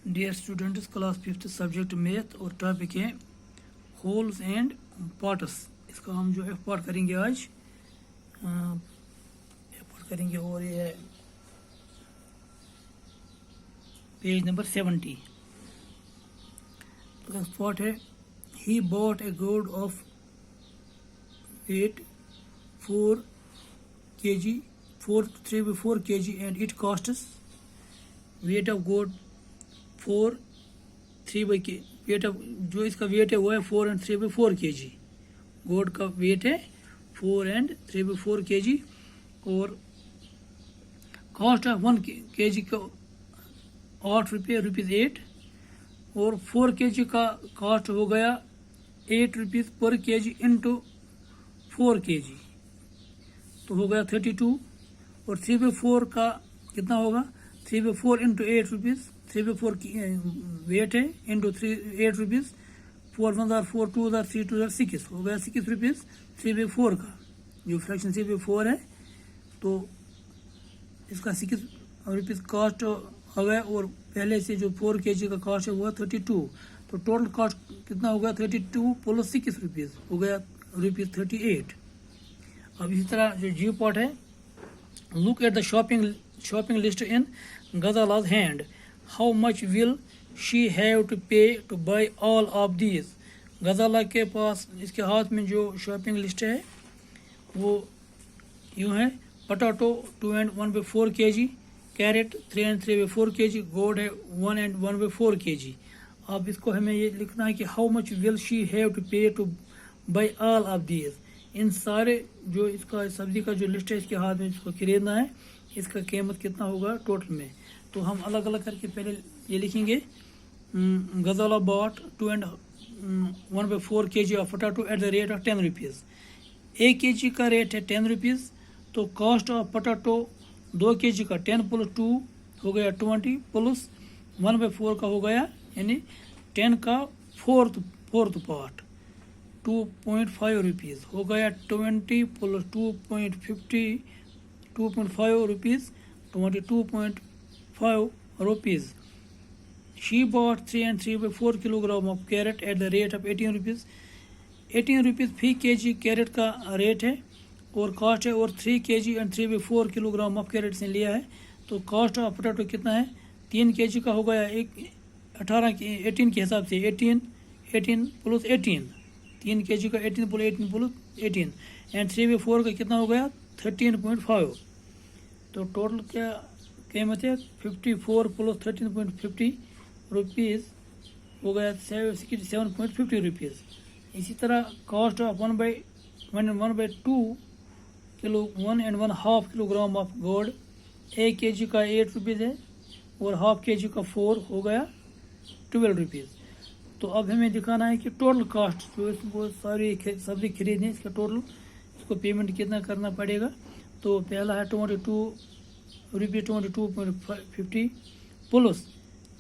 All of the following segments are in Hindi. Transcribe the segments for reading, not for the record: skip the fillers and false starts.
Dear students, class 5th subject math और टॉपिक है होल्स एंड पार्ट्स। इसका हम जो एफ पार्ट करेंगे आज एफ पार्ट करेंगे और ये है पेज नंबर 70। तो एफ पार्ट है he bought a gold of weight 4 kg 4 kg and it costs weight of gold 4 3/k weight of जो इसका वेट है वो है 4 and 3/4 kg। गोल्ड का वेट है 4 and 3/4 kg और कॉस्ट ऑफ 1 kg का 8 रुपये ₹8 और 4 kg का कॉस्ट हो गया 8 रुपीज़ पर kg इंटू 4 kg तो हो गया 32 और 3/4 का कितना होगा 3/4 इंटू 8 रुपीज़ 3/4 की वेट है इंटू 8 रुपीज़ 4 1 4 2 3 2 6 हो गया 6 रुपीज़ 3/4 का जो फ्रैक्शन 3/4 है। तो इसका 6 रुपीज़ कॉस्ट हो गया और पहले से जो 4 kg का कॉस्ट है वो है 32। तो टोटल कॉस्ट कितना हो गया 32 प्लस 6 रुपीज़ हो गया ₹38। अब इसी तरह जो जी पॉट है look at the shopping list in Ghazala's hand. How much will she have to pay to buy all of these? गजाला के पास इसके हाथ में जो शॉपिंग लिस्ट है वो यूँ है potato 2 and 1/4 kg, carrot 3 and 3/4 kg, गोड है 1 and 1/4 kg। अब इसको हमें ये लिखना है कि how much will she have to pay to buy all of these. इन सारे जो इसका सब्जी का जो लिस्ट है इसके हाथ में इसको खरीदना है, इसका कीमत कितना होगा टोटल में। तो हम अलग अलग करके पहले ये लिखेंगे Ghazala bought 2 and 1/4 kg of potato at the rate of 10 rupees. 1 kg का रेट है 10 रुपीज़ तो कॉस्ट ऑफ पोटैटो 2 kg का 10 + 2 हो गया 20 प्लस 1/4 का हो गया यानी 10 का फोर्थ पार्ट 2.5 रुपीज़ हो गया 20 plus 2.5 rupees 22.5 rupees. She bought 3 and 3/4 kilogram of carrot at the rate of 18 rupees. 18 rupees फी kg कैरेट का रेट है और कॉस्ट है और 3 kg and 3/4 kilogram of carrot से लिया है। तो कॉस्ट ऑफ पोटैटो कितना है 3 kg का हो गया 18 के हिसाब से 18 प्लस 18 3 kg का 18 प्लस 18 एंड 3/4 का कितना हो गया 13.5। तो टोटल क्या कीमत है 54 प्लस 13.50 रुपीज़ हो गया 7.50 रुपीज़। इसी तरह cost of 1/2 kilo 1 and 1/2 kilogram of gold 1 kg का 8 रुपीज़ है और ½ kg का 4 हो गया 12 रुपीज़। तो अब हमें दिखाना है कि टोटल कॉस्ट जो इसको सारी सब्जी खरीदनी है इसका टोटल इसको पेमेंट कितना करना पड़ेगा। तो पहला है 22 रुपये 22.50 प्लस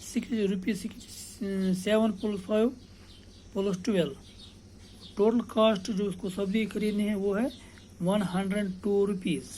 6 रुपये 7 + 5 + 12। टोटल कॉस्ट जो उसको सब्जी खरीदनी है वो है 102 रुपीज़।